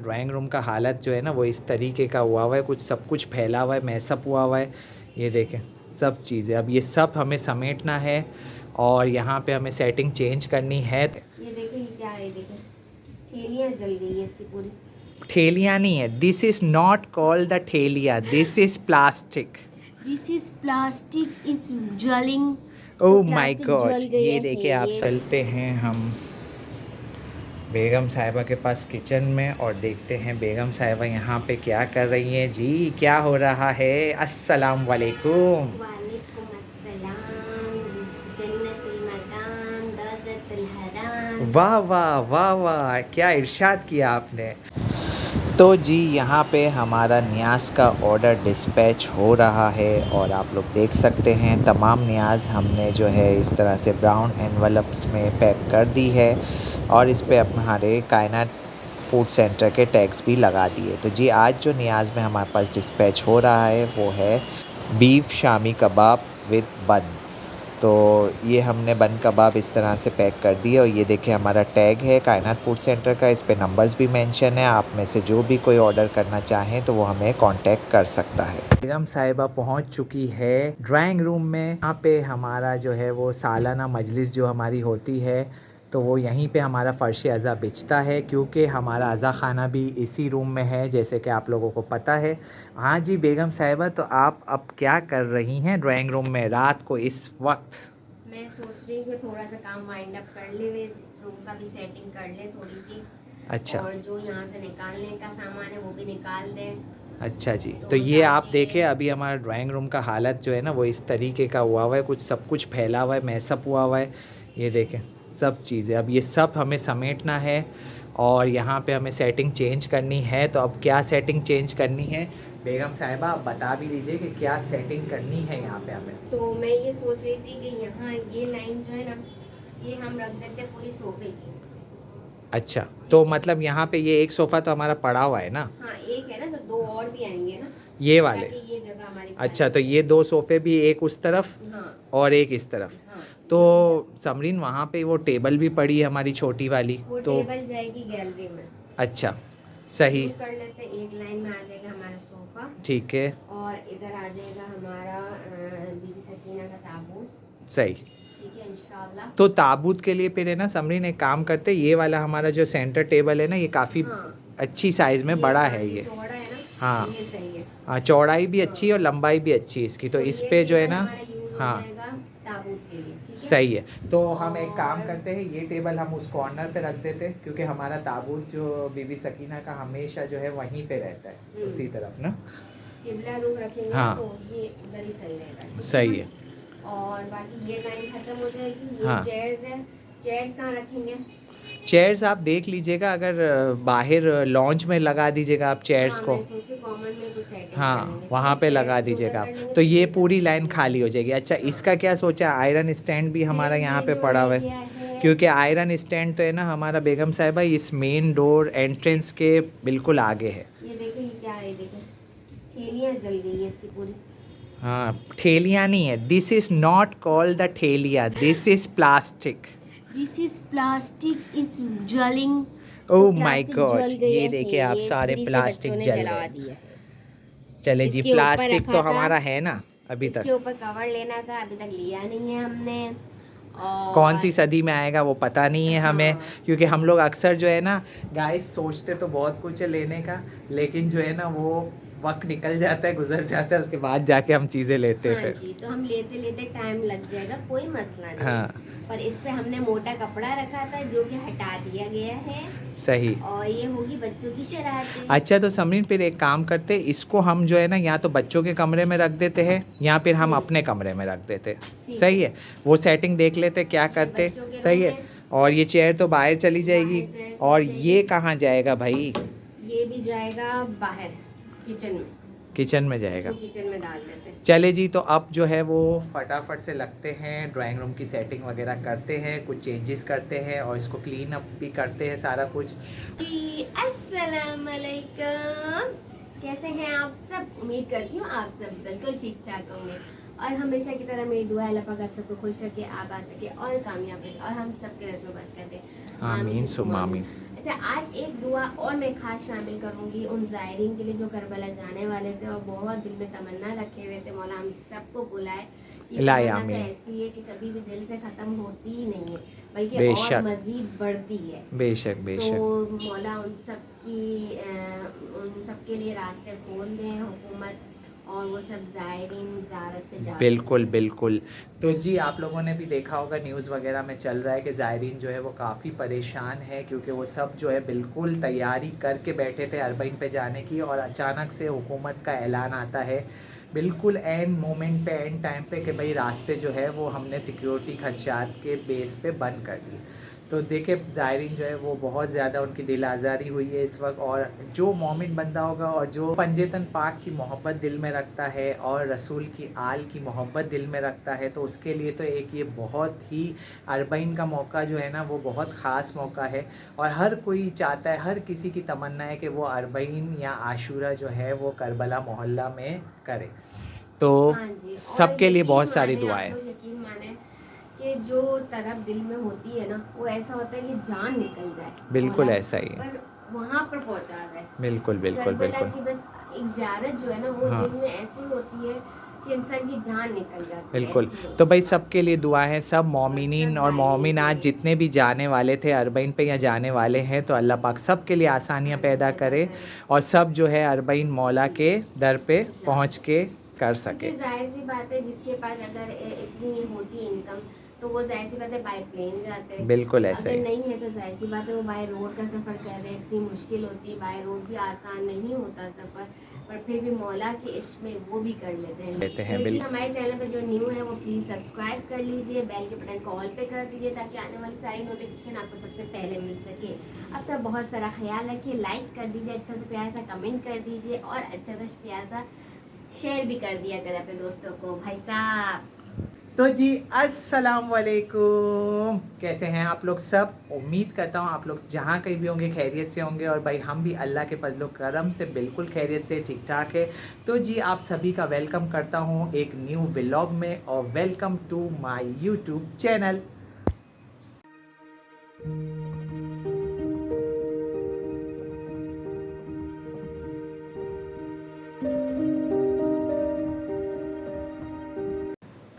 Drawing room का हालत जो है ना वो इस तरीके का हुआ हुआ है, कुछ सब कुछ फैला हुआ है, मैसअप हुआ हुआ है। ये देखें सब चीज़ें, अब ये सब हमें समेटना है और यहाँ पे हमें सेटिंग चेंज करनी है। ये देखें, ये क्या है, देखें ठेलियाँ जल गई है इसकी पूरी। ठेलियाँ नहीं है, this is not called the ठेलिया, this is plastic. This is plastic is jewelling. तो ओह माय प्लास्टिक गॉड, जल गई ये है देखिए आप ये। चलते हैं हम बेगम साहिबा के पास किचन में और देखते हैं बेगम साहिबा यहाँ पे क्या कर रही हैं। जी क्या हो रहा है? अस्सलाम वालेकुम। वालेकुम अस्सलाम। जन्नतुल मकान दर्जतुल हराम। वाह वाह वाह वाह, क्या इरशाद किया आपने। तो जी यहाँ पे हमारा न्याज का ऑर्डर डिस्पैच हो रहा है और आप लोग देख सकते हैं तमाम न्याज हमने जो है इस तरह से ब्राउन एनवलप्स में पैक कर दी है और इस पे हमारे कायनात फूड सेंटर के टैग्स भी लगा दिए। तो जी आज जो न्याज में हमारे पास डिस्पैच हो रहा है वो है बीफ शामी कबाब विद बन। तो ये हमने बन कबाब इस तरह से पैक कर दिए और ये देखिए हमारा टैग है कायनात फूड सेंटर का, इस पे नंबर्स भी मेंशन है। आप में से जो भी कोई ऑर्डर करना चाहें तो वो हमें कांटेक्ट कर सकता है। बेगम साहिबा पहुंच चुकी है ड्राइंग रूम में। यहाँ पे हमारा जो है वो सालाना मजलिस जो हमारी होती है तो वो यहीं पे हमारा फ़र्श अज़ा बिछता है, क्योंकि हमारा अज़ा खाना भी इसी रूम में है जैसे कि आप लोगों को पता है। हाँ जी बेगम साहिबा, तो आप अब क्या कर रही हैं ड्राइंग रूम में रात को इस वक्त? मैं सोच रही हूँ कि थोड़ा सा काम वाइंड अप कर ले, वे इस रूम का भी सेटिंग कर ले थोड़ी सी। अच्छा और जो यहाँ से निकालने का सामान है वो भी निकाल दें। अच्छा जी, तो ये आप देखें अभी हमारा ड्राइंग रूम का हालत जो है ना वो इस तरीके का हुआ हुआ है, कुछ सब कुछ फैला हुआ है, मैसअप हुआ हुआ है। ये देखें सब चीज़ें, अब ये सब हमें समेटना है और यहाँ पे हमें सेटिंग चेंज करनी है। तो अब क्या सेटिंग चेंज करनी है बेगम साहिबा, आप बता भी दीजिए कि क्या सेटिंग करनी है यहाँ पे हमें। तो मैं ये सोच रही थी कि यहाँ ये लाइन जो है ना ये हम रख देते पूरी सोफे की। अच्छा, तो मतलब यहाँ पे ये एक सोफ़ा तो हमारा पड़ा हुआ है ना? हाँ एक है ना, तो दो और भी आएंगे ना ये वाले? ताकि ये जगह हमारी अच्छा, तो ये दो सोफ़े भी, एक उस तरफ हाँ और एक इस तरफ। हाँ। तो समरीन वहाँ पे वो टेबल भी पड़ी है हमारी छोटी वाली, वो तो टेबल जाएगी गैलरी में। अच्छा सही, शुरू कर लेते हैं, एक लाइन में आ जाएगा हमारा सोफा ठीक है और इधर आ जाएगा हमारा बीबी सकीना का ताबूत। सही। ठीक है इंशाल्लाह। तो ताबूत के लिए फिर है ना समरीन एक काम करते, ये वाला हमारा जो सेंटर टेबल है ना ये काफ़ी हाँ अच्छी साइज़ में बड़ा है ये ये। चौड़ा है ना, हाँ ये सही है। हाँ, चौड़ाई भी हाँ। अच्छी है और लंबाई भी अच्छी है इसकी, तो इस ये पे जो है टेबल ना हमारा यूज हो हाँ जाएगा ताबूत के लिए, ठीक है। सही है। तो हम एक काम और- करते हैं, ये टेबल हम उस कॉर्नर पे रख देते हैं क्योंकि हमारा ताबूत जो बीबी सकीना का हमेशा जो है वहीं पे रहता है उसी तरफ ना। किबला रुख रखेंगे हाँ। तो ये इधर ही सही रहेगा, ठीक सही ना? है। और बाकी ये लाइन खत्म हो जाएगी। ये हाँ। चेयर्स है, चेयर्स कहाँ रखेंगे? चेयर्स आप देख लीजिएगा, अगर बाहर लॉन्च में लगा दीजिएगा आप चेयर्स हाँ, को। मैं सोची कॉमन में कुछ सेटिंग कर हाँ लेंगे, वहाँ ठीक पे है? लगा चेयर्स को दीजिएगा उधर आप, कर लेंगे तो ये इधर पूरी लाइन कर खाली हो जाएगी। अच्छा हाँ। इसका क्या सोचा, आयरन स्टैंड भी हमारा फिर यहाँ ये पे जो पड़ा रह हुआ है, गया है क्योंकि आयरन स्टैंड तो है ना हमारा बेगम साहिबा इस मेन डोर एंट्रेंस के बिल्कुल आगे है। ये देखो, ये क्या है, देखो ठेलियाँ जल गई है इसकी पूरी। हाँ ठेलिया नहीं है, this is not called the ठेलिया, this is plastic. This is plastic is jewelling. Oh तो माय प्लास्टिक गॉड, जल गई ये है, देखिए आप ये सारे इस्त्री से प्लास्टिक बच्चों ने जल जला गए। दिया है। चले जी, इसके ऊपर प्लास्टिक रखा तो था, हमारा है ना अभी इसके तक। ऊपर कवर लेना था, अभी तक लिया नहीं है हमने। और कौन सी सदी में आएगा वो पता नहीं है हमें, हाँ। क्योंकि हम लोग अक्सर जो है ना गाइस सोचते तो बहुत कुछ है लेने का, लेकिन जो है ना वो वक्त निकल जाता है, गुजर जाता है, उसके बाद जाके हम चीज़ें लेते हैं हाँ फिर। जी, तो हम लेते लेते टाइम लग जाएगा, कोई मसला नहीं हाँ है। पर इस पे हमने मोटा कपड़ा रखा था जो कि हटा दिया गया है। सही। और ये होगी बच्चों की शरारतें। अच्छा तो समरीन फिर एक काम करते, इसको हम जो है ना या तो बच्चों के कमरे में रख देते हैं या फिर हम अपने कमरे में रख देते। ठीक सही है, वो सेटिंग देख लेते क्या ये करते। बच्चों के सही रूम है। में। और ये चेयर तो बाहर चली जाएगी, बाहर चेयर और चली ये जाएगी। कहाँ जाएगा भाई? ये भी जाएगा बाहर किचन में, किचन में जाएगा। इसको किचन में डाल देते हैं। चले जी, तो अब जो है वो फटाफट से लगते हैं ड्राइंग रूम की सेटिंग वगैरह करते हैं, कुछ चेंजेस करते हैं और इसको क्लीन अप भी करते हैं सारा कुछ। अस्सलाम वालेकुम, कैसे हैं आप सब? उम्मीद करती हूँ आप सब बिल्कुल ठीक ठाक होंगे और हमेशा की तरह मेरी दुआ है अल्लाह पाक आप सबको खुश रखे, आबाद रखे और कामयाब रखे और हम सबके रस्म बद कर दे। आमीन सुम्मा आमीन। अच्छा, आज एक दुआ और मैं खास शामिल करूंगी उन ज़ायरीन के लिए जो करबला जाने वाले थे और बहुत दिल में तमन्ना रखे हुए थे। मौला हम सबको बुलाए। ये इलाही तमन्ना तो आमीन। ऐसी है कि कभी भी दिल से ख़त्म होती ही नहीं है, बल्कि और बेशक मज़ीद बढ़ती है। बेशक तो बेशक। मौला उन सब के लिए रास्ते खोल दें हुकूमत, और वो सब ज़ायरीन ज़ियारत पे जा बिल्कुल सकें। बिल्कुल। तो जी आप लोगों ने भी देखा होगा न्यूज़ वगैरह में चल रहा है कि ज़ायरीन जो है वो काफ़ी परेशान है, क्योंकि वो सब जो है बिल्कुल तैयारी करके बैठे थे अरबईन पे जाने की, और अचानक से हुकूमत का ऐलान आता है बिल्कुल एन मोमेंट पे, एन टाइम पे, कि भाई रास्ते जो है वो हमने सिक्योरिटी खदशात के बेस पे बंद कर दिए। तो देखिए ज़ायरीन जो है वो बहुत ज़्यादा उनकी दिल आज़ारी हुई है इस वक्त। और जो मोमिन बंदा होगा और जो पंजतन पाक की मोहब्बत दिल में रखता है और रसूल की आल की मोहब्बत दिल में रखता है, तो उसके लिए तो एक ये बहुत ही अरबईन का मौका जो है ना वो बहुत ख़ास मौका है। और हर कोई चाहता है, हर किसी की तमन्ना है कि वो अरबईन या आशूरा जो है वो करबला मोहल्ला में करे। तो हाँ जी, और सबके लिए यकीन बहुत सारी माने, आप दुआएं। लोग यकीन माने कि जो तरफ दिल में होती है ना, वो ऐसा होता है कि जान निकल जाए बिल्कुल मौला, ऐसा ही है। पर वहाँ पर पहुँचा जाए। बिल्कुल बिल्कुल करबला बिल्कुल। की बस एक ज़ियारत जो है ना, वो हाँ दिल में ऐसी होती है कि इंसान की जान निकल जाती है, बिल्कुल। ऐसी तो होती भाई है। सबके लिए दुआ है, सब और सब मोमिनीन और ज़ायरीन के मोमिनात लिए जितने भी जाने वाले थे अरबईन पे या जाने वाले हैं, तो अल्लाह पाक सबके लिए आसानियाँ आसानियाँ पैदा पैदा करे करे, और सब जो है अरबईन मौला जी, के दर पे जा पहुँच सके। के कर क्योंकि सके। जाहिर सी बात है, जिसके पास अगर इतनी होती इनकम, तो वो जाहिर सी बात है बाय प्लेन जाते। बिल्कुल ऐसा अगर ही। नहीं है तो जाहिर सी बात है वो बाय रोड का सफ़र कर रहे हैं। इतनी मुश्किल होती है, बाय रोड भी आसान नहीं होता सफ़र, पर फिर भी मौला के इश्क में वो भी कर लेते हैं। लेते तो हैं जी, बिल्कुल। हमारे चैनल पे जो न्यू है वो प्लीज़ सब्सक्राइब कर लीजिए, बेल के बटन को ऑल पे कर दीजिए, ताकि आने वाली सारी नोटिफिकेशन आपको सबसे पहले मिल सके। अब तक बहुत सारा ख्याल रखिए, लाइक कर दीजिए, अच्छा से प्यारा सा कमेंट कर दीजिए, और अच्छा सा प्यारा सा शेयर भी कर दिया करें अपने दोस्तों को। भाई साहब, तो जी अस्सलाम वालेकुम, कैसे हैं आप लोग सब? उम्मीद करता हूँ आप लोग जहाँ कहीं भी होंगे खैरियत से होंगे, और भाई हम भी अल्लाह के फजलो करम से बिल्कुल खैरियत से ठीक ठाक है। तो जी आप सभी का वेलकम करता हूँ एक न्यू व्लॉग में, और welcome to my YouTube channel.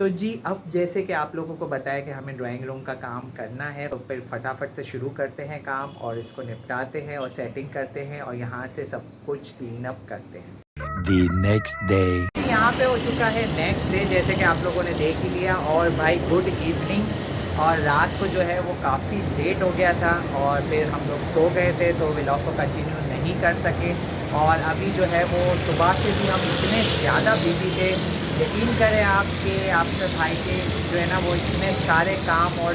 तो जी अब जैसे कि आप लोगों को बताया कि हमें ड्राइंग रूम का काम करना है, तो फिर फटाफट से शुरू करते हैं काम, और इसको निपटाते हैं और सेटिंग करते हैं, और यहाँ से सब कुछ क्लीन अप करते हैं। The next day। यहाँ पे हो चुका है नेक्स्ट डे, जैसे कि आप लोगों ने देख ही लिया। और भाई गुड इवनिंग। और रात को जो है वो काफ़ी लेट हो गया था, और फिर हम लोग सो गए थे, तो व्लॉग को कंटिन्यू नहीं कर सके। और अभी जो है वो सुबह से भी हम इतने ज़्यादा बिजी थे, यकीन करें आपके आपके भाई के जो है ना वो इतने सारे काम और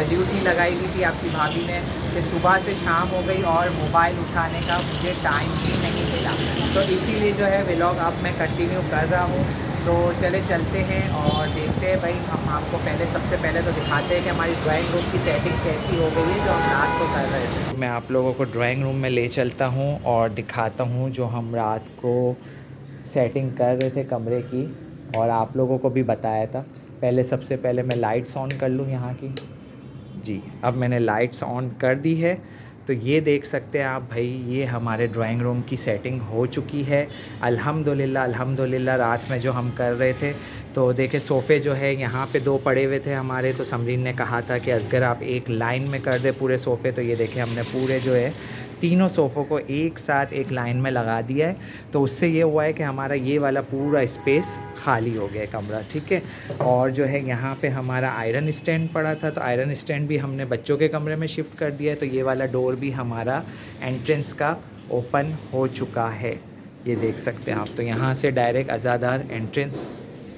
ड्यूटी लगाई हुई थी आपकी भाभी ने, कि सुबह से शाम हो गई और मोबाइल उठाने का मुझे टाइम ही नहीं मिला। तो इसीलिए जो है व्लॉग अब मैं कंटिन्यू कर रहा हूँ। तो चले चलते हैं और देखते हैं भाई, हम आपको सबसे पहले तो दिखाते हैं कि हमारी ड्राइंग रूम की सेटिंग कैसी हो गई है जो हम रात को कर रहे थे। मैं आप लोगों को ड्राइंग रूम में ले चलता हूँ और दिखाता हूँ जो हम रात को सेटिंग कर रहे थे कमरे की, और आप लोगों को भी बताया था। सबसे पहले मैं लाइट्स ऑन कर लूँ यहाँ की। जी अब मैंने लाइट्स ऑन कर दी है, तो ये देख सकते हैं आप भाई, ये हमारे ड्राइंग रूम की सेटिंग हो चुकी है अल्हम्दुलिल्लाह। अल्हम्दुलिल्लाह रात में जो हम कर रहे थे, तो देखे सोफ़े जो है यहाँ पे दो पड़े हुए थे हमारे, तो समरीन ने कहा था कि असगर आप एक लाइन में कर दे पूरे सोफ़े। तो ये देखें हमने पूरे जो है तीनों सोफ़ों को एक साथ एक लाइन में लगा दिया है। तो उससे ये हुआ है कि हमारा ये वाला पूरा स्पेस खाली हो गया कमरा, ठीक है। और जो है यहाँ पे हमारा आयरन स्टैंड पड़ा था, तो आयरन स्टैंड भी हमने बच्चों के कमरे में शिफ्ट कर दिया है। तो ये वाला डोर भी हमारा एंट्रेंस का ओपन हो चुका है, ये देख सकते हैं आप। तो यहाँ से डायरेक्ट आज़ादार एंट्रेंस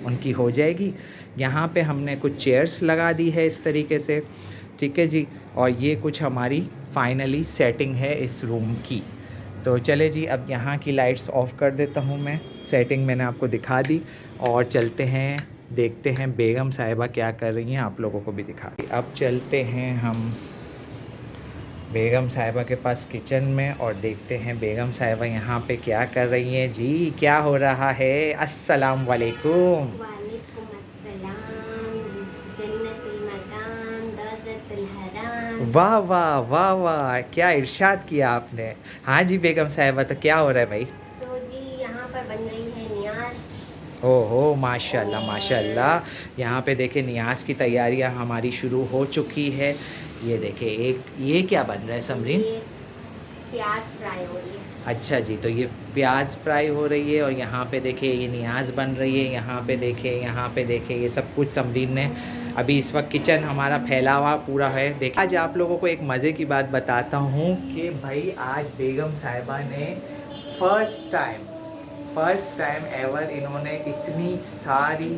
उनकी हो जाएगी। यहाँ पे हमने कुछ चेयर्स लगा दी है इस तरीके से, ठीक है जी। और ये कुछ हमारी फाइनली सेटिंग है इस रूम की। तो चले जी अब यहाँ की लाइट्स ऑफ़ कर देता हूँ मैं, सेटिंग मैंने आपको दिखा दी। और चलते हैं देखते हैं बेगम साहिबा क्या कर रही हैं, आप लोगों को भी दिखा दी। अब चलते हैं हम बेगम साहिबा के पास किचन में, और देखते हैं बेगम साहिबा यहाँ पे क्या कर रही हैं। जी क्या हो रहा है? अस्सलाम वालेकुम। वालेकुम अस्सलाम, जन्नतुल मकान, दौलतुल हराम, वाह वाह वाह वाह, क्या इरशाद किया आपने। हाँ जी बेगम साहिबा, तो क्या हो रहा है भाई? तो जी यहाँ पर बन रही है नियाज। ओहो माशाल्लाह माशाल्लाह। यहाँ पे देखिए नियाज की तैयारियाँ हमारी शुरू हो चुकी है। ये देखिए एक ये क्या बन रहा है समरीन? ये प्याज फ्राई हो रही है। अच्छा जी, तो ये प्याज फ्राई हो रही है और यहाँ पे देखिए ये नियाज बन रही है। यहाँ पे देखिए ये सब कुछ समरीन ने अभी इस वक्त किचन हमारा फैला हुआ पूरा है। देखिए आज आप लोगों को एक मज़े की बात बताता हूँ कि भाई आज बेगम साहिबा ने फर्स्ट टाइम एवर इन्होंने इतनी सारी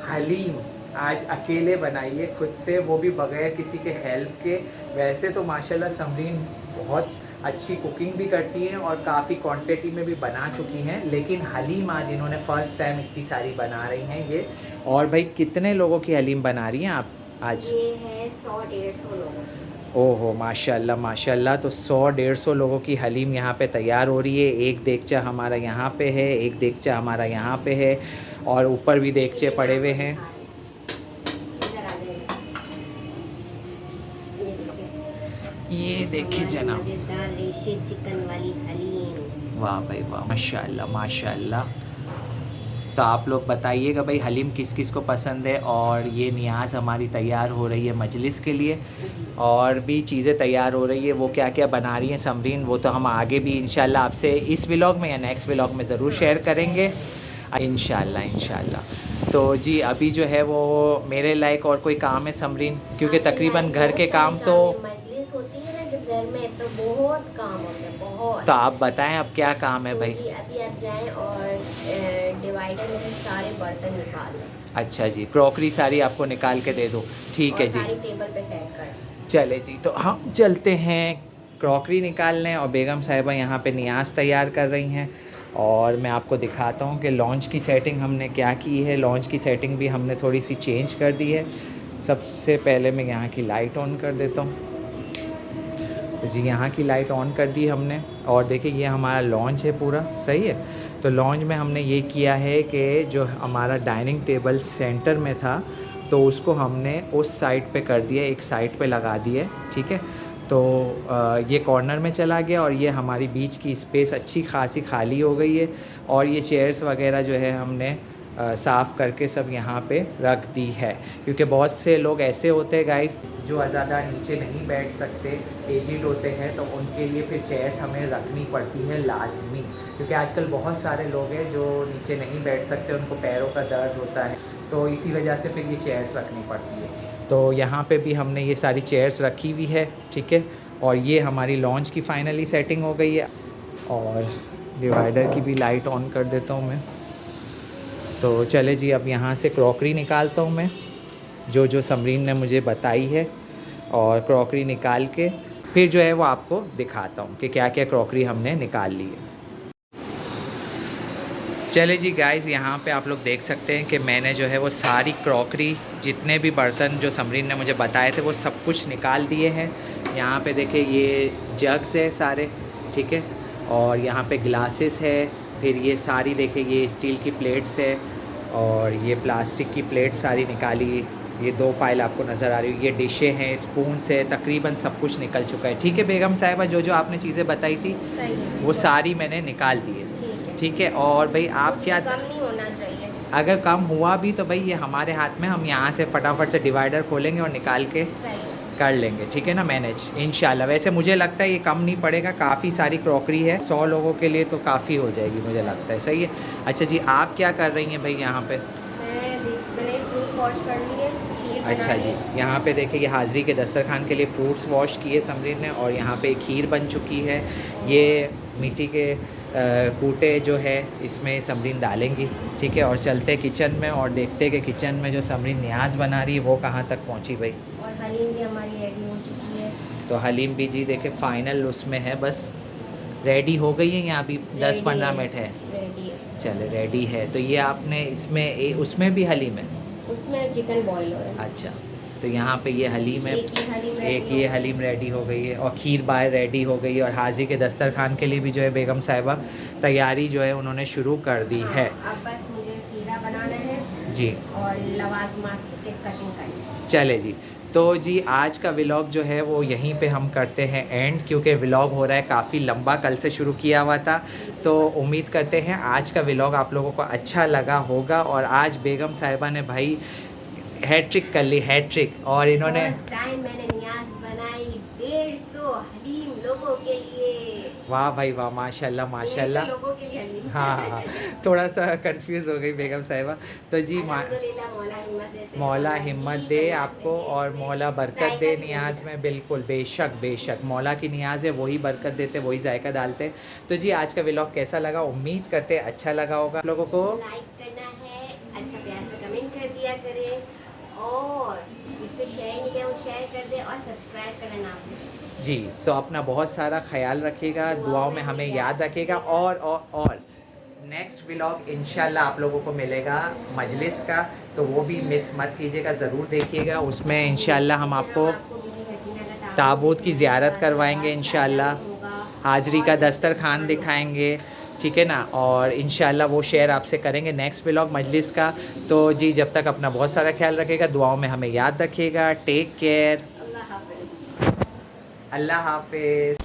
हलीम आज अकेले बनाई है खुद से, वो भी बगैर किसी के हेल्प के। वैसे तो माशाल्लाह समरीन बहुत अच्छी कुकिंग भी करती हैं और काफ़ी क्वांटिटी में भी बना चुकी हैं, लेकिन हलीम आज इन्होंने फ़र्स्ट टाइम इतनी सारी बना रही हैं ये। और भाई कितने लोगों की हलीम बना रही हैं आप आज? ये है 100-150 लोगों की। ओहो माशाल्लाह माशाल्लाह। तो 100-150 लोगों की हलीम यहाँ पे तैयार हो रही है। एक देगचा हमारा यहाँ पे है, एक देगचा हमारा यहाँ पे है और ऊपर भी देगचे पड़े हुए हैं। इधर आ जाइए। ये देखिए जनाब, मजेदार रेशे चिकन वाली हलीम। वाह भाई वाह, माशाल्लाह माशाल्लाह। तो आप लोग बताइएगा भाई हलीम किस किस को पसंद है। और ये नियाज़ हमारी तैयार हो रही है मजलिस के लिए, और भी चीज़ें तैयार हो रही है। वो क्या क्या बना रही हैं समरीन, वो तो हम आगे भी इंशाल्लाह आपसे इस व्लॉग में या नेक्स्ट व्लॉग में ज़रूर शेयर करेंगे इंशाल्लाह। तो जी अभी जो है वो मेरे लायक और कोई काम है समरीन, क्योंकि तकरीबन घर के काम तो मजलिस होती है ना जब घर में, तो बहुत काम होते हैं बहुत। तो आप बताएं अब क्या काम है तो भाई? जी अभी आप जाएं और डिवाइडर में से सारे बर्तन निकाल लें। अच्छा जी, क्रॉकरी सारी आपको निकाल के दे दो, ठीक है और जी। सारी टेबल पे सेट कर। चले जी, तो हम चलते हैं क्रॉकरी निकालने, और बेगम साहिबा यहाँ पे नियाज़ तैयार कर रही हैं। और मैं आपको दिखाता हूँ कि लॉन्च की सेटिंग हमने क्या की है। लॉन्च की सेटिंग भी हमने थोड़ी सी चेंज कर दी है। सबसे पहले मैं यहाँ की लाइट ऑन कर देता हूँ। तो जी यहाँ की लाइट ऑन कर दी हमने, और देखिए ये हमारा लॉन्च है पूरा, सही है। तो लॉन्च में हमने ये किया है कि जो हमारा डाइनिंग टेबल सेंटर में था, तो उसको हमने उस साइड पे कर दिया, एक साइड पे लगा दिया, ठीक है। तो ये कॉर्नर में चला गया और ये हमारी बीच की स्पेस अच्छी खासी खाली हो गई है। और ये चेयर्स वगैरह जो है हमने साफ़ करके सब यहाँ पे रख दी है, क्योंकि बहुत से लोग ऐसे होते हैं गाइस जो ज़्यादा नीचे नहीं बैठ सकते, एजिड होते हैं, तो उनके लिए फिर चेयर्स हमें रखनी पड़ती है लाजमी, क्योंकि आजकल बहुत सारे लोग हैं जो नीचे नहीं बैठ सकते, उनको पैरों का दर्द होता है, तो इसी वजह से फिर ये चेयर्स रखनी पड़ती है। तो यहाँ पे भी हमने ये सारी चेयर्स रखी हुई है, ठीक है। और ये हमारी लॉन्च की फाइनली सेटिंग हो गई है। और डिवाइडर की भी लाइट ऑन कर देता हूँ मैं। तो चले जी, अब यहाँ से क्रॉकरी निकालता हूँ मैं, जो जो समरीन ने मुझे बताई है, और क्रॉकरी निकाल के फिर जो है वो आपको दिखाता हूँ कि क्या क्या क्रॉकरी हमने निकाल ली है। चले जी गाइस, यहाँ पे आप लोग देख सकते हैं कि मैंने जो है वो सारी क्रॉकरी, जितने भी बर्तन जो समरीन ने मुझे बताए थे, वो सब कुछ निकाल दिए हैं। यहाँ पे देखिए ये जग्स है सारे, ठीक है, और यहाँ पे ग्लासेस है, फिर ये सारी देखिए ये स्टील की प्लेट्स है, और ये प्लास्टिक की प्लेट सारी निकाली, ये 2 पाइल आपको नज़र आ रही है, ये डिशें हैं, स्पून्स है, तकरीबन सब कुछ निकल चुका है, ठीक है बेगम साहिबा। जो जो आपने चीज़ें बताई थी वो सारी मैंने निकाल दी है, ठीक है। और भाई आप क्या, कम नहीं होना चाहिए, अगर कम हुआ भी तो भाई ये हमारे हाथ में, हम यहाँ से फटाफट से डिवाइडर खोलेंगे और निकाल के कर लेंगे, ठीक है ना, मैनेज इंशाल्लाह। वैसे मुझे लगता है ये कम नहीं पड़ेगा, काफ़ी सारी क्रॉकरी है, 100 लोगों के लिए तो काफ़ी हो जाएगी मुझे लगता है, सही है। अच्छा जी, आप क्या कर रही हैं भाई यहाँ पे? मैंने फ्रूट वॉश कर लिए। अच्छा जी, यहाँ पे देखिए ये हाज़री के दस्तरखान के लिए फ्रूट्स वॉश किए समरीन ने, और यहाँ पे खीर बन चुकी है। ये मिट्टी के कूटे जो है इसमें समरीन डालेंगी, ठीक है। और चलते किचन में और देखते कि किचन में जो समरीन नियाज़ बना रही है वो कहाँ तक पहुँची भाई। और हलीम भी हमारी रेडी हो चुकी है। तो हलीम भी जी देखे फाइनल उसमें है, बस रेडी हो गई है, यहाँ अभी 10-15 मिनट है, रेडी है, चले रेडी है। तो ये आपने इसमें उसमें भी हलीम है? उसमें चिकन बॉईल हो रहा है। अच्छा, तो यहाँ पे ये हलीम है, एक ये हलीम रेडी हो गई है, और खीर बाहर रेडी हो गई है। और हाजी के दस्तरखान के लिए भी जो है बेगम साहिबा तैयारी जो है उन्होंने शुरू कर दी है। अब बस मुझे सीरा बनाना है जी, और लवाजमात इसके कटिंग करनी है। चले जी, तो जी आज का व्लॉग जो है वो यहीं पे हम करते हैं एंड, क्योंकि व्लॉग हो रहा है काफ़ी लंबा, कल से शुरू किया हुआ था। तो उम्मीद करते हैं आज का व्लॉग आप लोगों को अच्छा लगा होगा। और आज बेगम साहिबा ने भाई हैट्रिक कर ली, हैट्रिक। और इन्होंने फर्स्ट टाइम मैंने नियाज बनाई 150 हलीम लोगों के लिए। वाह भाई वाह, माशाल्लाह माशाल्लाह। लोगों के लिए हलीम। हाँ, थोड़ा सा कंफ्यूज हो गई बेगम साहिबा। तो जी अल्हम्दुलिल्लाह, मौला हिम्मत देते, मौला हिम्मत दे आपको और मौला बरकत दे नियाज में। बिल्कुल, बेशक बेशक, मौला की नियाज है, वही बरकत देते, वही जायका डालते। तो जी आज का व्लॉग कैसा लगा, उम्मीद करते अच्छा लगा होगा आप लोगों को। लाइक करना है, अच्छा प्यार से कमेंट कर दिया करें, और जिससे शेयर नहीं किया वो शेयर कर दे, और सब्सक्राइब करना ना भूलें। जी, तो अपना बहुत सारा ख्याल रखिएगा, दुआओं में हमें याद रखिएगा। और नेक्स्ट व्लॉग इंशाल्लाह आप लोगों को मिलेगा मजलिस का, तो वो भी मिस मत कीजिएगा, ज़रूर देखिएगा। उसमें इंशाल्लाह हम आपको ताबूत की ज़ियारत करवाएंगे, इंशाल्लाह हाज़री का दस्तरखान दिखाएंगे, ठीक है ना। और इंशाल्लाह वो शेयर आपसे करेंगे नेक्स्ट व्लॉग मजलिस का। तो जी जब तक अपना बहुत सारा ख्याल रखिएगा, दुआओं में हमें याद रखिएगा। टेक केयर, अल्लाह हाफ़िज़। अल्लाह हाफिज़।